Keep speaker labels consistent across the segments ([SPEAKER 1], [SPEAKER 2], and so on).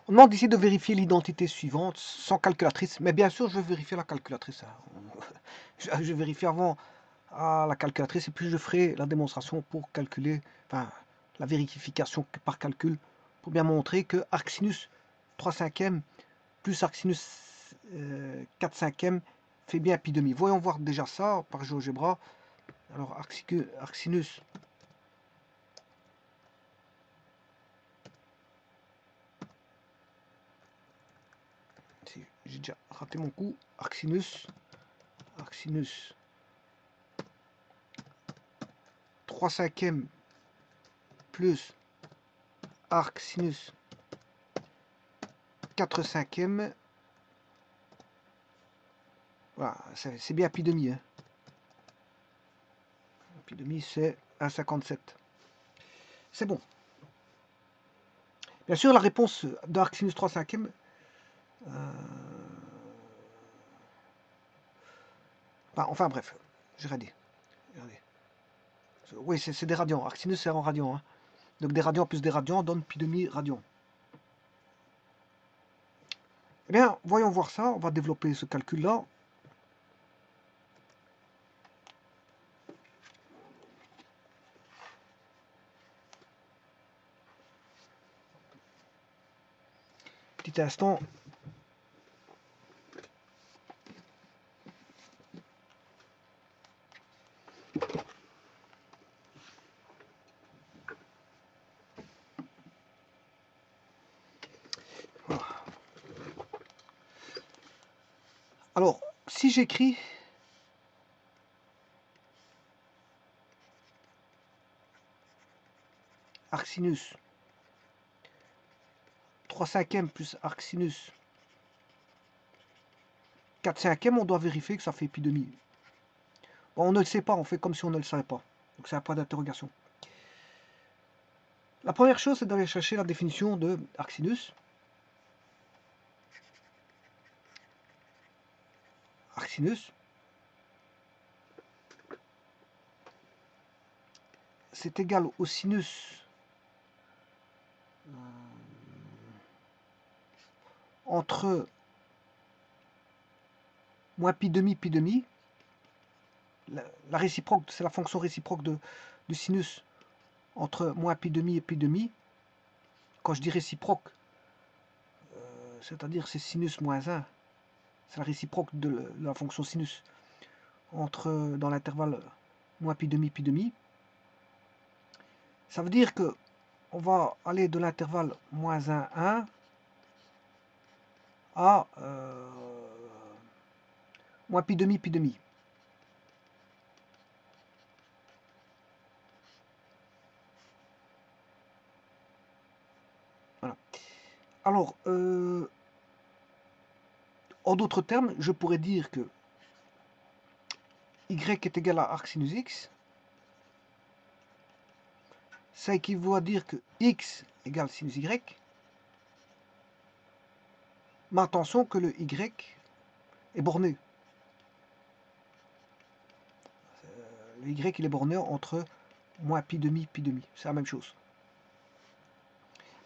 [SPEAKER 1] On demande ici de vérifier l'identité suivante sans calculatrice, mais bien sûr je vais vérifier la calculatrice. Je vais vérifier avant la calculatrice et puis je ferai la démonstration pour calculer, enfin la vérification par calcul pour bien montrer que arc sinus 3 cinquièmes plus arc sinus 4 cinquièmes fait bien pi demi. Voyons voir déjà ça par GeoGebra. Alors arc sinus j'ai déjà raté mon coup. Arc sinus 3 cinquièmes plus arc sinus 4 cinquièmes. Voilà, c'est bien pi demi. Hein. Pi demi, c'est 1,57. C'est bon. Bien sûr, la réponse d'arc sinus 3 cinquièmes. Enfin bref, j'ai radé. Regardez. Oui, c'est des radians. Arc sinus, c'est en radians. Hein. Donc des radians plus des radians donne pi demi radian. Eh bien, voyons voir ça. On va développer ce calcul-là. Petit instant. Voilà. Alors, si j'écris arc sinus 3 cinquièmes plus arc sinus 4 cinquièmes, on doit vérifier que ça fait pi demi. Bon, on ne le sait pas, on fait comme si on ne le savait pas. Donc c'est un point d'interrogation. La première chose, c'est d'aller chercher la définition de arc sinus. Arc sinus, c'est égal au sinus entre moins pi demi. La réciproque, c'est la fonction réciproque du sinus entre moins pi demi et pi demi. Quand je dis réciproque, c'est-à-dire c'est sinus moins 1. C'est la réciproque de la fonction sinus dans l'intervalle moins pi demi. Ça veut dire que on va aller de l'intervalle moins 1, 1 à moins pi demi. Voilà. Alors, en d'autres termes, je pourrais dire que y est égal à arc sinus x. Ça équivaut à dire que x égale sinus y. Mais attention que le y est borné. Le y il est borné entre moins pi demi. C'est la même chose.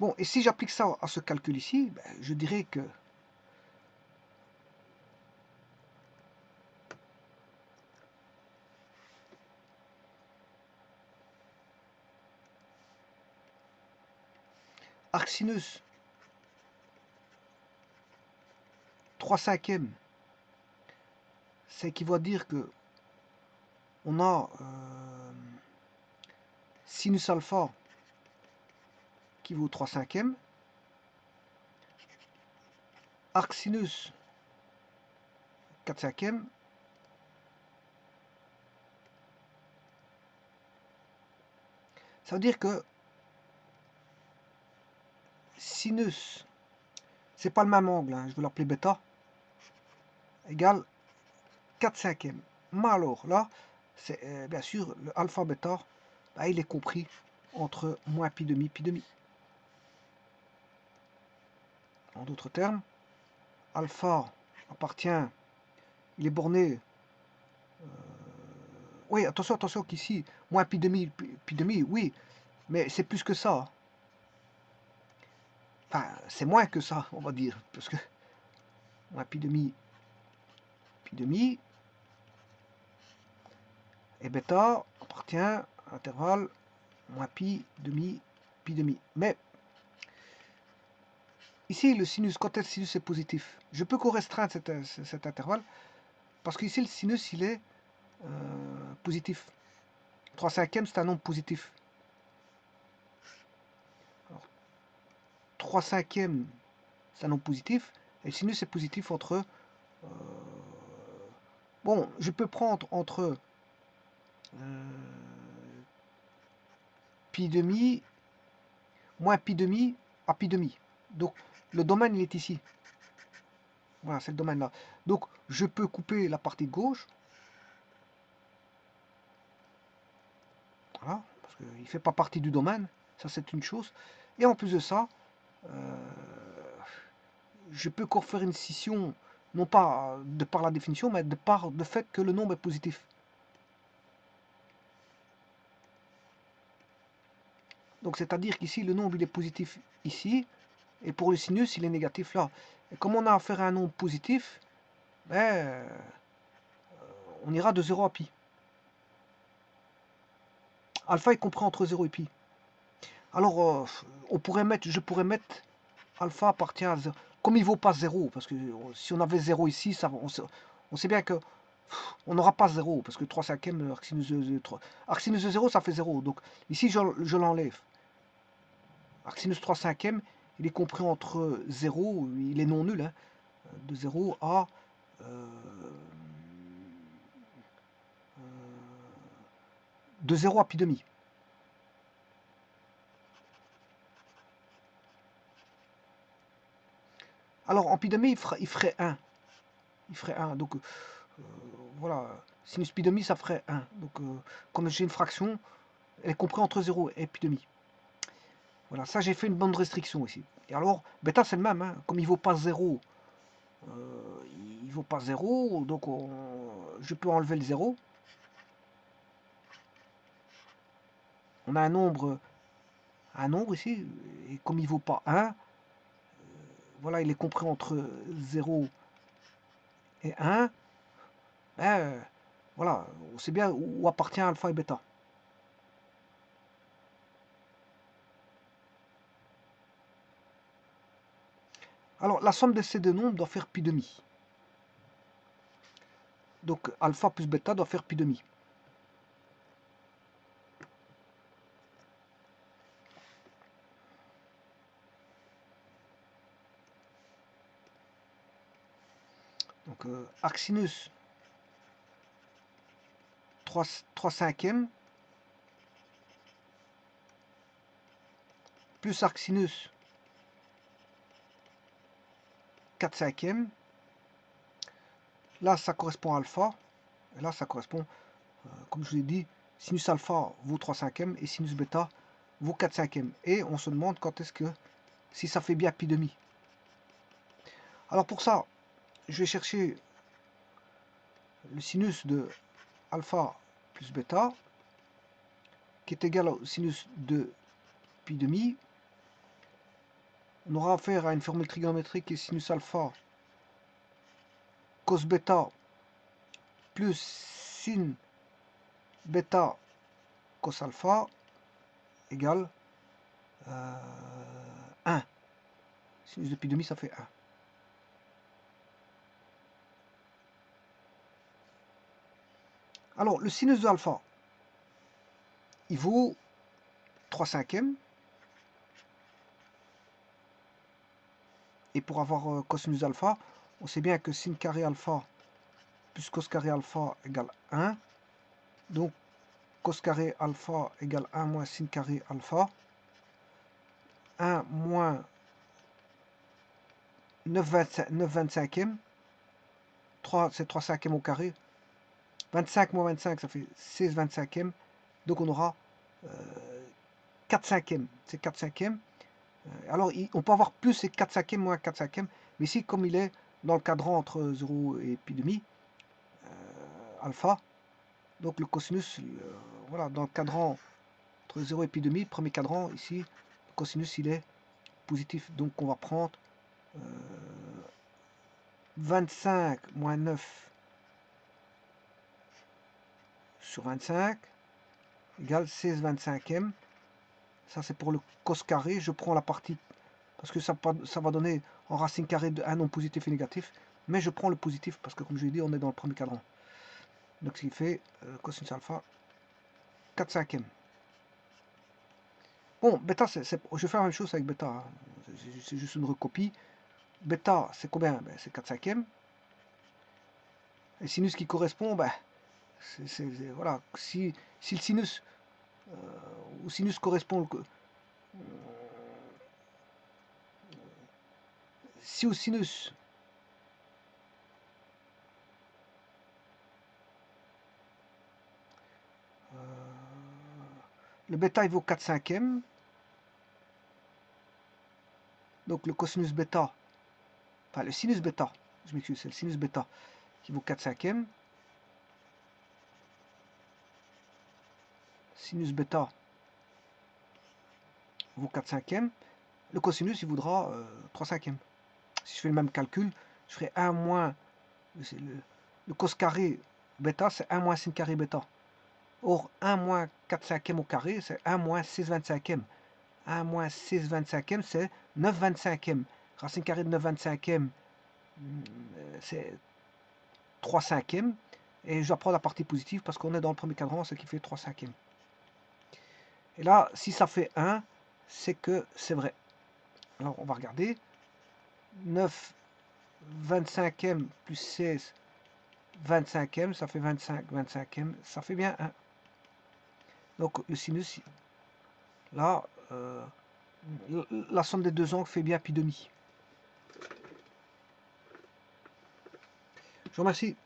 [SPEAKER 1] Bon, et si j'applique ça à ce calcul ici, ben, je dirais que arc sinus 3 cinquièmes, ça équivaut à dire que on a sinus alpha qui vaut 3 cinquièmes, arc sinus 4 cinquièmes, ça veut dire que sinus, c'est pas le même angle, hein, je vais l'appeler bêta, égale 4 cinquièmes. Mais alors là, c'est bien sûr le alpha bêta, ben, il est compris entre moins pi demi. En d'autres termes, alpha appartient, il est borné. Oui, attention qu'ici, moins pi demi, oui, mais c'est plus que ça. Enfin, c'est moins que ça, on va dire, parce que moins pi demi, et bêta appartient à l'intervalle moins pi demi, pi demi. Mais ici, le sinus, quand le sinus est positif, je peux co-restreindre cet intervalle, parce qu'ici, le sinus, il est positif. 3/5, c'est un nombre positif. Alors, 3/5, c'est un nombre positif, et le sinus est positif entre... bon, je peux prendre entre pi demi, moins pi demi à pi demi. Donc, le domaine, il est ici. Voilà, c'est le domaine là. Donc, je peux couper la partie de gauche. Voilà, parce qu'il ne fait pas partie du domaine. Ça, c'est une chose. Et en plus de ça, je peux encore faire une scission, non pas de par la définition, mais de par le fait que le nombre est positif. Donc, c'est-à-dire qu'ici, le nombre, il est positif ici. Et pour le sinus, il est négatif là. Et comme on a affaire à un nombre positif, ben, on ira de 0 à pi. Alpha est compris entre 0 et pi. Alors, je pourrais mettre alpha appartient à 0. Comme il ne vaut pas 0, parce que si on avait 0 ici, on sait bien que on n'aura pas 0, parce que 3/5, arc sinus de 0, ça fait 0. Donc ici, je l'enlève. Arc sinus 3/5, il est compris entre 0, il est non nul, hein, de 0 à... de 0 à pi demi. Alors, en pi demi, il ferait 1. Il ferait 1. Donc, voilà. Sinus pi demi, ça ferait 1. Donc, comme j'ai une fraction, elle est comprise entre 0 et pi demi. Voilà, ça, j'ai fait une bande de restriction ici. Et alors, bêta, c'est le même. Hein. Comme il ne vaut pas 0, il vaut pas 0, donc je peux enlever le 0. On a un nombre ici, et comme il ne vaut pas 1, voilà, il est compris entre 0 et 1. Ben, voilà, on sait bien où appartient alpha et bêta. Alors, la somme de ces deux nombres doit faire pi demi. Donc, alpha plus bêta doit faire pi demi. Donc, arc sinus 3/5 plus arc sinus 4/5. Là, ça correspond à alpha. Et là, ça correspond, comme je vous ai dit, sinus alpha vaut 3/5 et sinus bêta vaut 4/5. Et on se demande quand est-ce que, si ça fait bien pi demi. Alors pour ça, je vais chercher le sinus de alpha plus bêta, qui est égal au sinus de pi demi. On aura affaire à une formule trigonométrique qui est sinus alpha cos bêta plus sin bêta cos alpha égale 1. Sinus de pi demi, ça fait 1. Alors, le sinus de alpha, il vaut 3/5. Et pour avoir cosinus alpha, on sait bien que sin carré alpha plus cos carré alpha égale 1. Donc, cos carré alpha égale 1 moins sin carré alpha. 1 moins 9/25. 3, c'est 3/5 au carré. 25 moins 25, ça fait 16/25. Donc, on aura 4/5. C'est 4/5. Alors, on peut avoir plus c'est 4/5 moins 4/5. Mais ici, comme il est dans le cadran entre 0 et pi demi, alpha, donc le cosinus, voilà, dans le cadran entre 0 et pi demi, premier cadran, ici, le cosinus, il est positif. Donc on va prendre 25 moins 9 sur 25 égale 16 25e. Ça c'est pour le cos carré. Je prends la partie, parce que ça va donner en racine carrée de un nombre positif et négatif. Mais je prends le positif, parce que comme je l'ai dit, on est dans le premier cadran. Donc ce qui fait cosinus alpha 4 cinquièmes. Bon, bêta, je vais faire la même chose avec bêta. Hein. C'est juste une recopie. Bêta, c'est combien? Ben, c'est 4 cinquièmes. Et sinus qui correspond, ben, voilà. Si le sinus, ou sinus correspond, si au sinus, le bêta il vaut 4 cinquièmes, donc le cosinus bêta, enfin le sinus bêta, je m'excuse, c'est le sinus bêta qui vaut 4 cinquièmes. Sinus bêta vaut 4 cinquièmes. Le cosinus, il voudra 3 cinquièmes. Si je fais le même calcul, je ferai 1 moins... Le cos carré bêta, c'est 1 moins sin carré bêta. Or, 1 moins 4 cinquièmes au carré, c'est 1 moins 6 25e. 1 moins 6 25e, c'est 9 25e. Racine carrée de 9 25e, c'est 3 cinquièmes. Et je dois prendre la partie positive parce qu'on est dans le premier cadran, ce qui fait 3 cinquièmes. Et là, si ça fait 1, c'est que c'est vrai. Alors, on va regarder. 9 25e plus 16 25e, ça fait 25 25e. Ça fait bien 1. Donc, le sinus, là, la somme des deux angles fait bien pi demi. Je vous remercie.